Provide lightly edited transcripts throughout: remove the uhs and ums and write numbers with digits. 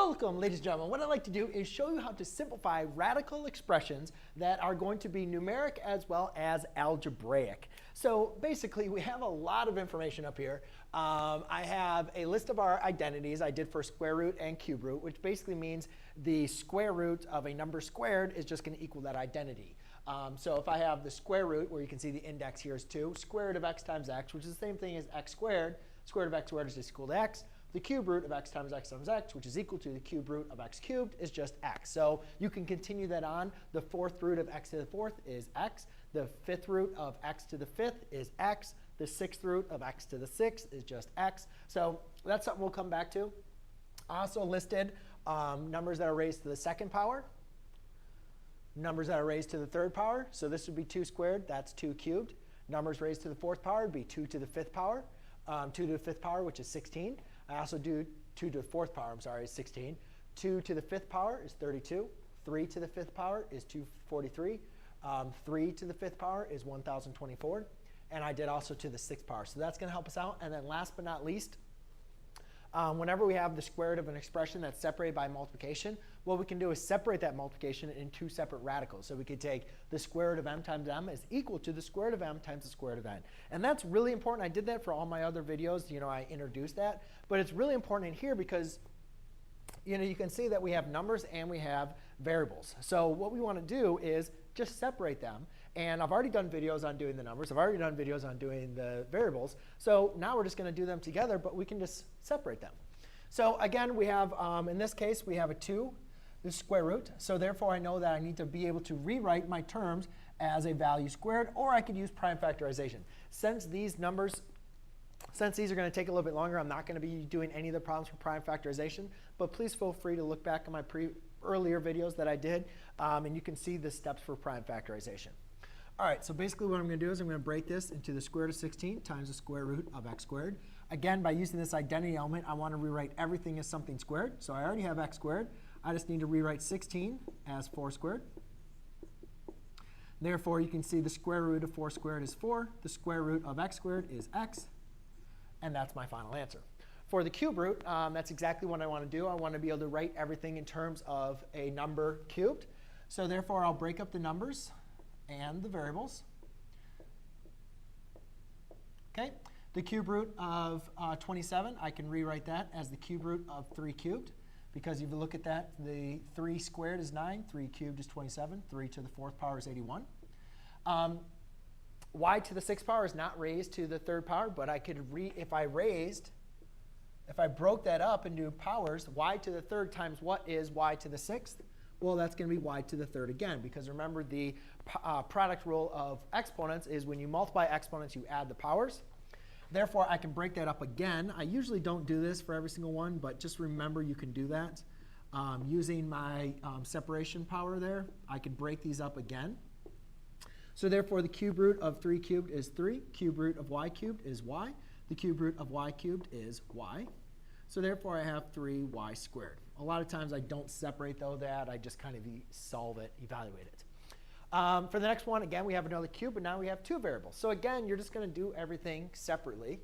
Welcome, ladies and gentlemen. What I'd like to do is show you how to simplify radical expressions that are going to be numeric as well as algebraic. So basically, we have a lot of information up here. I have a list of our identities I did for square root and cube root, which basically means the square root of a number squared is just going to equal that identity. So if I have the square root, where you can see the index here is 2, square root of x times x, which is the same thing as x squared. Square root of x squared is just equal to x. The cube root of x times x times x, which is equal to the cube root of x cubed, is just x. So you can continue that on. The fourth root of x to the fourth is x. The fifth root of x to the fifth is x. The sixth root of x to the sixth is just x. So that's something we'll come back to. I also listed numbers that are raised to the second power, numbers that are raised to the third power. So this would be 2 squared. That's 2 cubed. Numbers raised to the fourth power would be 2 to the fifth power. 2 to the fifth power, which is 16. I also do 2 to the fourth power, is 16. 2 to the fifth power is 32. 3 to the fifth power is 243. 3 to the fifth power is 1024. And I did also to the sixth power. So that's going to help us out. And then last but not least, whenever we have the square root of an expression that's separated by multiplication, what we can do is separate that multiplication in 2 separate radicals. So we could take the square root of m times m is equal to the square root of m times the square root of n. And that's really important. I did that for all my other videos. I introduced that. But it's really important in here because you can see that we have numbers and we have variables. So what we want to do is just separate them. And I've already done videos on doing the numbers. I've already done videos on doing the variables. So now we're just going to do them together, but we can just separate them. So again, we have, in this case, we have a 2, the square root. So therefore, I know that I need to be able to rewrite my terms as a value squared, or I could use prime factorization. Since these are going to take a little bit longer, I'm not going to be doing any of the problems for prime factorization. But please feel free to look back at my earlier videos that I did, and you can see the steps for prime factorization. All right, so basically what I'm going to do is I'm going to break this into the square root of 16 times the square root of x squared. Again, by using this identity element, I want to rewrite everything as something squared. So I already have x squared. I just need to rewrite 16 as 4 squared. Therefore, you can see the square root of 4 squared is 4. The square root of x squared is x. And that's my final answer. For the cube root, that's exactly what I want to do. I want to be able to write everything in terms of a number cubed. So therefore, I'll break up the numbers and the variables. OK, the cube root of 27, I can rewrite that as the cube root of 3 cubed. Because if you look at that, the 3 squared is 9, 3 cubed is 27, 3 to the fourth power is 81. Y to the sixth power is not raised to the third power, but I could if I broke that up into powers, y to the third times what is y to the sixth? Well, that's going to be y to the third again, because remember the product rule of exponents is when you multiply exponents, you add the powers. Therefore, I can break that up again. I usually don't do this for every single one, but just remember you can do that. Using my separation power there, I can break these up again. So therefore, the cube root of 3 cubed is 3. Cube root of y cubed is y. The cube root of y cubed is y. So therefore, I have 3y squared. A lot of times, I don't separate that. I just kind of solve it, evaluate it. For the next one, again, we have another cube, but now we have 2 variables. So again, you're just going to do everything separately.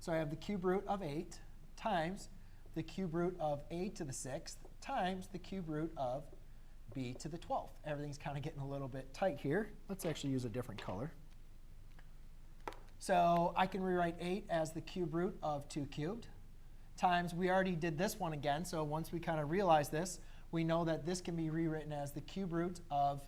So I have the cube root of 8 times the cube root of a to the 6th times the cube root of b to the 12th. Everything's kind of getting a little bit tight here. Let's actually use a different color. So I can rewrite 8 as the cube root of 2 cubed times, we already did this one again. So once we kind of realize this, we know that this can be rewritten as the cube root of,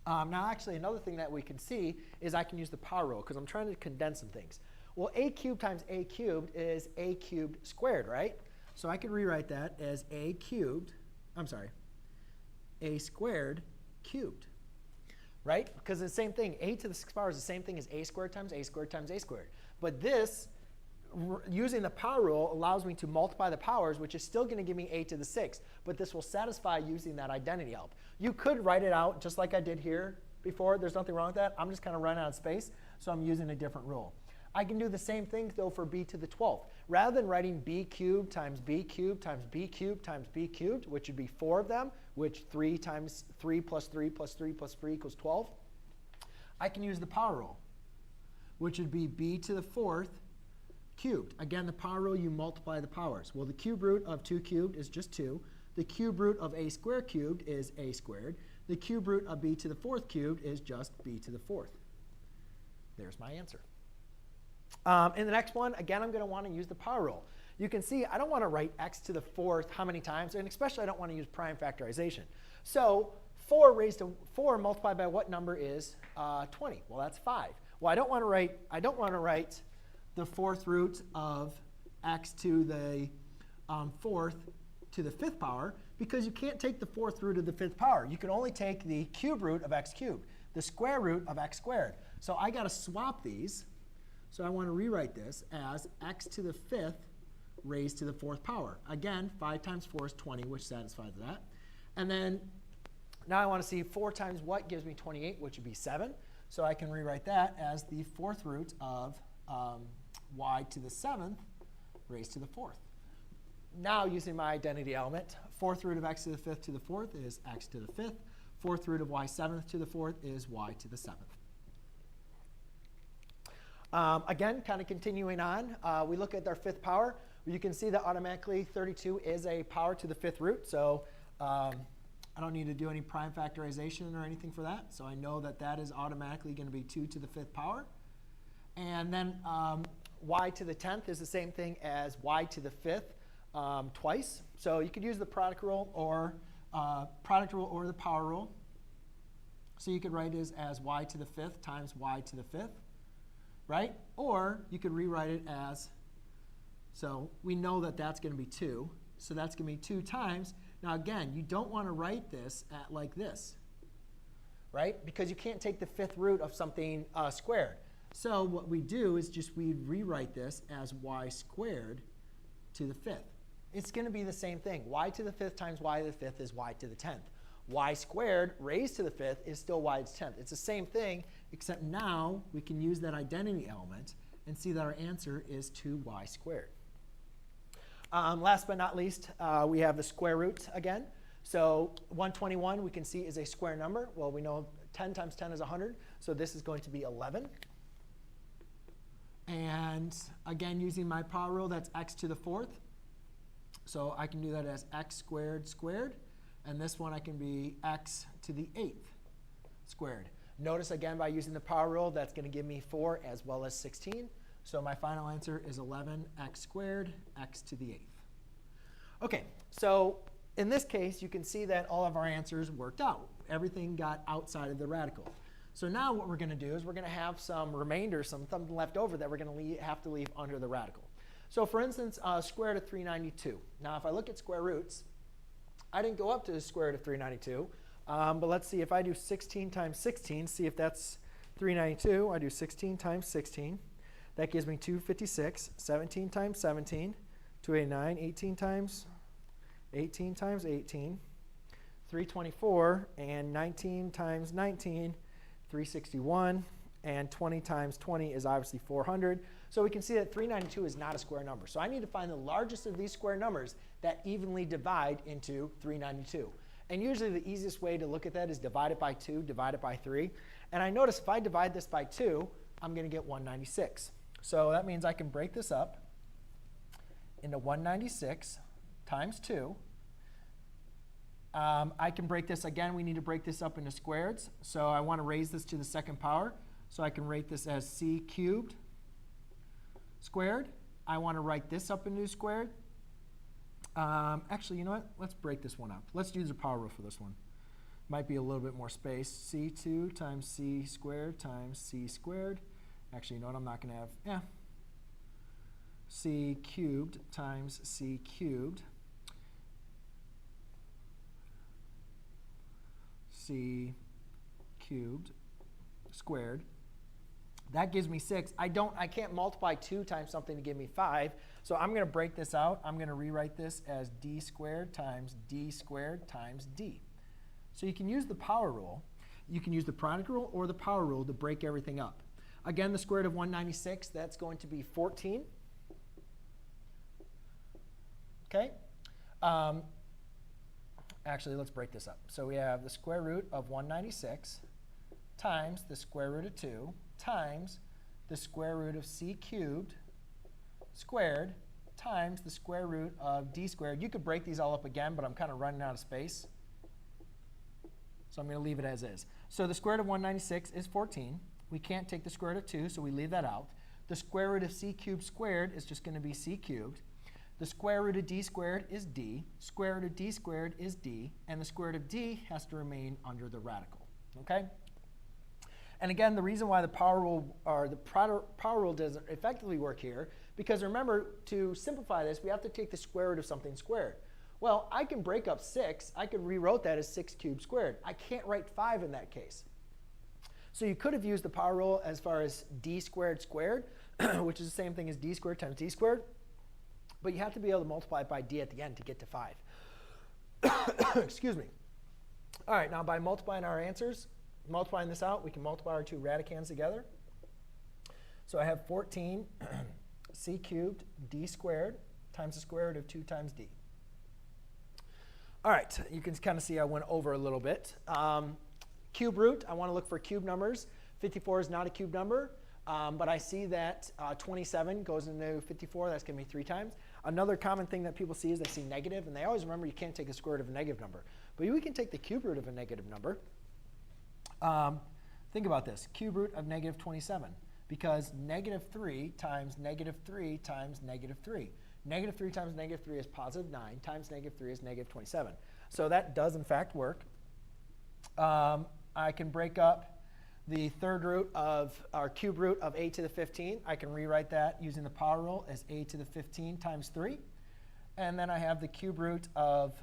now actually another thing that we can see is I can use the power rule, because I'm trying to condense some things. Well, a cubed times a cubed is a cubed squared, right? So I could rewrite that as a squared cubed, right? Because it's the same thing. A to the 6th power is the same thing as a squared times a squared times a squared. But this, using the power rule, allows me to multiply the powers, which is still going to give me a to the 6th. But this will satisfy using that identity help. You could write it out just like I did here before. There's nothing wrong with that. I'm just kind of running out of space, so I'm using a different rule. I can do the same thing, though, for b to the 12th. Rather than writing b cubed times b cubed times b cubed times b cubed, which would be 4 of them, which 3 times 3 plus 3 plus 3 plus 3 equals 12, I can use the power rule, which would be b to the 4th cubed. Again, the power rule, you multiply the powers. Well, the cube root of 2 cubed is just 2. The cube root of a squared cubed is a squared. The cube root of b to the 4th cubed is just b to the 4th. There's my answer. In the next one, again, I'm going to want to use the power rule. You can see I don't want to write x to the 4th how many times, and especially I don't want to use prime factorization. So 4 raised to 4 multiplied by what number is 20? Well, that's 5. Well, I don't want to write the 4th root of x to the 4th to the 5th power, because you can't take the 4th root of the 5th power. You can only take the cube root of x cubed, the square root of x squared. So I got to swap these. So I want to rewrite this as x to the 5th raised to the 4th power. Again, 5 times 4 is 20, which satisfies that. And then now I want to see 4 times what gives me 28, which would be 7. So I can rewrite that as the 4th root of y to the 7th raised to the 4th. Now, using my identity element, 4th root of x to the 5th to the 4th is x to the 5th. 4th root of y 7th to the 4th is y to the 7th. Again, kind of continuing on, we look at our 5th power. You can see that automatically 32 is a power to the 5th root. So I don't need to do any prime factorization or anything for that. So I know that that is automatically going to be 2 to the 5th power. And then y to the 10th is the same thing as y to the 5th twice. So you could use the product rule or the power rule. So you could write it as y to the 5th times y to the 5th, right? Or you could rewrite it as, so we know that that's going to be 2. So that's going to be 2 times. Now again, you don't want to write this like this, right? Because you can't take the 5th root of something squared. So what we do is just we rewrite this as y squared to the 5th. It's going to be the same thing. Y to the 5th times y to the 5th is y to the 10th. Y squared raised to the 5th is still y to the 10th. It's the same thing, except now we can use that identity element and see that our answer is 2y squared. Last but not least, we have the square root again. So 121 we can see is a square number. Well, we know 10 times 10 is 100, so this is going to be 11. And again, using my power rule, that's x to the 4th. So I can do that as x squared squared. And this one I can be x to the 8th squared. Notice again, by using the power rule, that's going to give me 4 as well as 16. So my final answer is 11x squared, x to the 8th. OK, so in this case, you can see that all of our answers worked out. Everything got outside of the radical. So now what we're going to do is we're going to have some remainder, something left over that we're going to have to leave under the radical. So for instance, square root of 392. Now if I look at square roots, I didn't go up to the square root of 392. But let's see if I do 16 times 16, see if that's 392. I do 16 times 16. That gives me 256. 17 times 17, 289. 18 times 18 times 18, 324. And 19 times 19, 361. And 20 times 20 is obviously 400. So we can see that 392 is not a square number. So I need to find the largest of these square numbers that evenly divide into 392. And usually the easiest way to look at that is divide it by 2, divide it by 3. And I notice if I divide this by 2, I'm going to get 196. So that means I can break this up into 196 times 2. I can break this, again, we need to break this up into squareds. So I want to raise this to the 2nd power. So I can write this as c cubed squared. I want to write this up into squared. Actually, you know what? Let's break this one up. Let's use the power rule for this one. Might be a little bit more space. C2 times c squared times c squared. Actually, you know what? I'm not going to have, c cubed times c cubed. C cubed squared. That gives me 6. I can't multiply 2 times something to give me 5. So I'm going to break this out. I'm going to rewrite this as d squared times d squared times d. So you can use the power rule. You can use the product rule or the power rule to break everything up. Again, the square root of 196, that's going to be 14. OK? Actually, let's break this up. So we have the square root of 196 times the square root of 2 times the square root of c cubed squared times the square root of d squared. You could break these all up again, but I'm kind of running out of space. So I'm going to leave it as is. So the square root of 196 is 14. We can't take the square root of 2, so we leave that out. The square root of c cubed squared is just going to be c cubed. The square root of d squared is d. Square root of d squared is d. And the square root of d has to remain under the radical. Okay? And again, the reason why the power rule or the power rule doesn't effectively work here, because remember, to simplify this, we have to take the square root of something squared. Well, I can break up 6. I could rewrite that as 6 cubed squared. I can't write 5 in that case. So you could have used the power rule as far as d squared squared, which is the same thing as d squared times d squared. But you have to be able to multiply it by d at the end to get to 5. Excuse me. All right, now by multiplying our answers, multiplying this out, we can multiply our two radicands together. So I have 14 c cubed d squared times the square root of 2 times d. All right, you can kind of see I went over a little bit. Cube root, I want to look for cube numbers. 54 is not a cube number, but I see that 27 goes into 54. That's going to be 3 times. Another common thing that people see is they see negative, and they always remember you can't take the square root of a negative number. But we can take the cube root of a negative number. Think about this, cube root of negative 27, because negative 3 times negative 3 times negative 3. Negative 3 times negative 3 is positive 9, times negative 3 is negative 27. So that does, in fact, work. I can break up the third root of our cube root of a to the 15. I can rewrite that using the power rule as a to the 15 times 3. And then I have the cube root of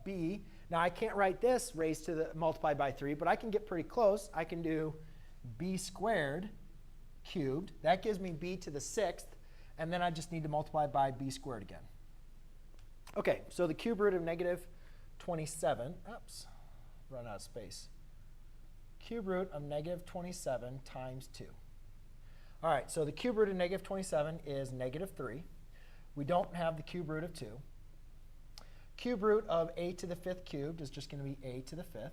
b. Now, I can't write this raised to the multiplied by 3, but I can get pretty close. I can do b squared cubed. That gives me b to the 6th. And then I just need to multiply by b squared again. OK, so the cube root of negative 27. Oops, run out of space. Cube root of negative 27 times 2. All right, so the cube root of negative 27 is negative 3. We don't have the cube root of 2. Cube root of a to the 5th cubed is just going to be a to the 5th.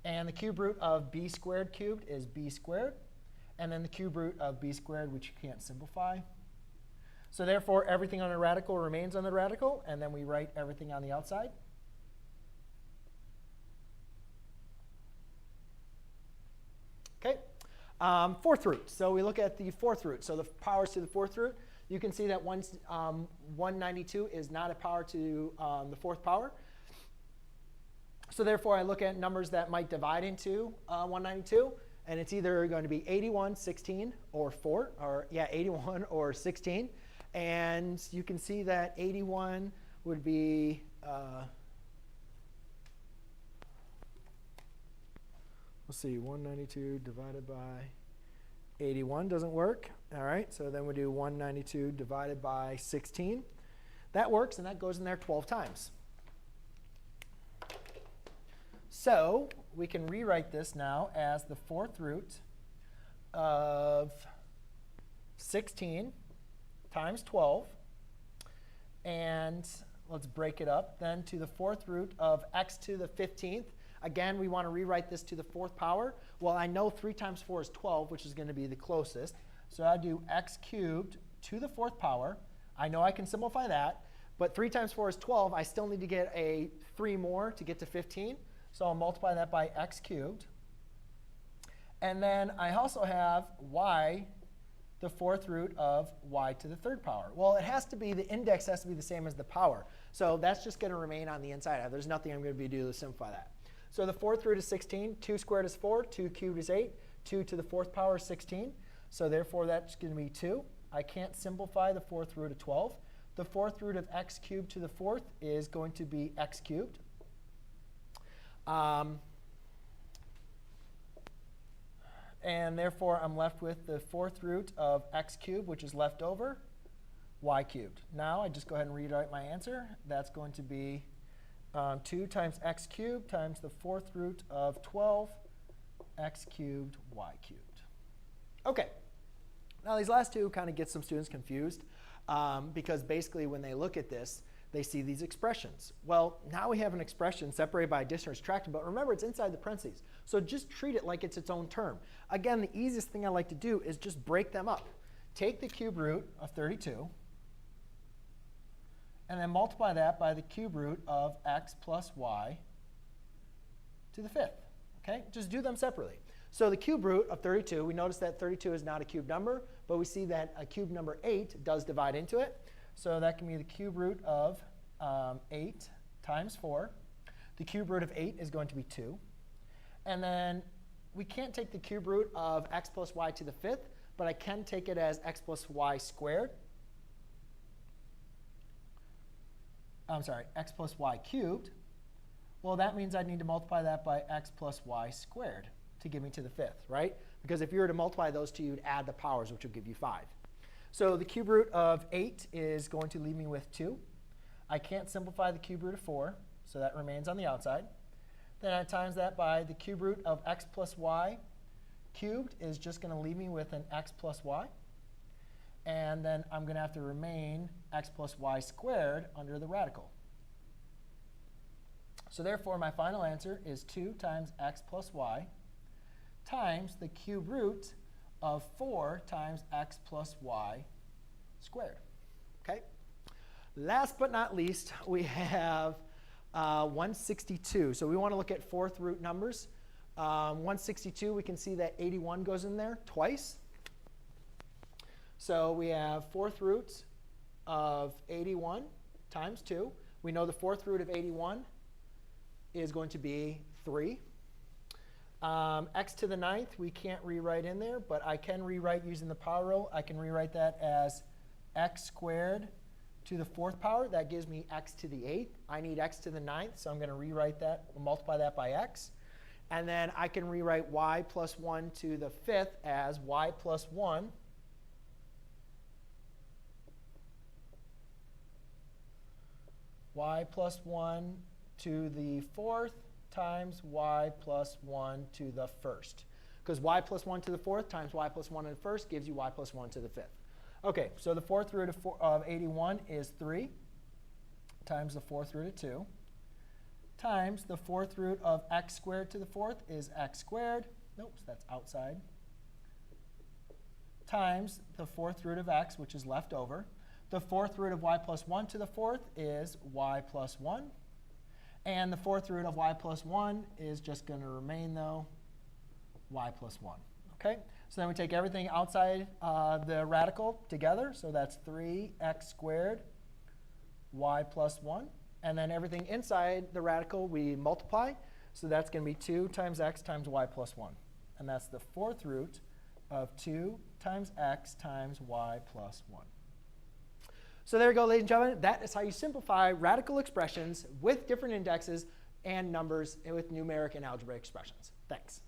And the cube root of b squared cubed is b squared. And then the cube root of b squared, which you can't simplify. So therefore, everything on the radical remains on the radical. And then we write everything on the outside. OK, fourth root. So we look at the fourth root. So the powers to the fourth root. You can see that 192 is not a power to the fourth power. So therefore, I look at numbers that might divide into 192. And it's either going to be 81, 16, or 4, or yeah, 81 or 16. And you can see that 81 would be, let's see, 192 divided by 81 doesn't work. All right, so then we do 192 divided by 16. That works, and that goes in there 12 times. So we can rewrite this now as the fourth root of 16 times 12. And let's break it up then to the fourth root of x to the 15th. Again, we want to rewrite this to the fourth power. Well, I know 3 times 4 is 12, which is going to be the closest. So I do x cubed to the fourth power. I know I can simplify that. But 3 times 4 is 12. I still need to get a 3 more to get to 15. So I'll multiply that by x cubed. And then I also have y, the fourth root of y to the third power. Well, it has to be, the index has to be the same as the power. So that's just going to remain on the inside. There's nothing I'm going to be doing to simplify that. So the fourth root is 16. 2 squared is 4. 2 cubed is 8. 2 to the fourth power is 16. So therefore, that's going to be 2. I can't simplify the fourth root of 12. The fourth root of x cubed to the fourth is going to be x cubed. And therefore, I'm left with the fourth root of x cubed, which is left over, y cubed. Now, I just go ahead and rewrite my answer. That's going to be 2 times x cubed times the fourth root of 12, x cubed, y cubed. OK. Now, these last two kind of get some students confused, because basically, when they look at this, they see these expressions. Well, now we have an expression separated by addition or subtraction, but remember, it's inside the parentheses. So just treat it like it's its own term. Again, the easiest thing I like to do is just break them up. take the cube root of 32, and then multiply that by the cube root of x plus y to the 5th. Okay? Just do them separately. So the cube root of 32, we notice that 32 is not a cube number, but we see that a cube number 8 does divide into it. So that can be the cube root of 8 times 4. The cube root of 8 is going to be 2. And then we can't take the cube root of x plus y to the 5th, but I can take it as x plus y squared. I'm sorry, x plus y cubed. Well, that means I need to multiply that by x plus y squared to give me to the 5th, right? Because if you were to multiply those two, you'd add the powers, which would give you 5. So the cube root of 8 is going to leave me with 2. I can't simplify the cube root of 4, so that remains on the outside. Then I times that by the cube root of x plus y cubed is just going to leave me with an x plus y. And then I'm going to have to remain x plus y squared under the radical. So therefore, my final answer is 2 times x plus y times the cube root of 4 times x plus y squared. Okay? Last but not least, we have 162. So we want to look at 4th root numbers. 162, we can see that 81 goes in there twice. So we have 4th roots of 81 times 2. We know the 4th root of 81 is going to be 3. X to the 9th, we can't rewrite in there, but I can rewrite using the power rule. I can rewrite that as x squared to the 4th power. That gives me x to the 8th. I need x to the 9th, so I'm going to rewrite that, multiply that by x. And then I can rewrite y plus 1 to the 5th as y plus 1 y plus 1 to the 4th times y plus 1 to the 1st. Because y plus 1 to the 4th times y plus 1 to the 1st gives you y plus 1 to the 5th. OK, so the 4th root of 81 is 3 times the 4th root of 2 times the 4th root of x squared to the 4th is x squared. Nope, that's outside. Times the 4th root of x, which is left over. The 4th root of y plus 1 to the 4th is y plus 1. And the 4th root of y plus 1 is just going to remain, though, y plus 1. OK? So then we take everything outside the radical together. So that's 3x squared y plus 1. And then everything inside the radical we multiply. So that's going to be 2 times x times y plus 1. And that's the 4th root of 2 times x times y plus 1. So there you go, ladies and gentlemen. That is how you simplify radical expressions with different indexes and numbers and with numeric and algebraic expressions. Thanks.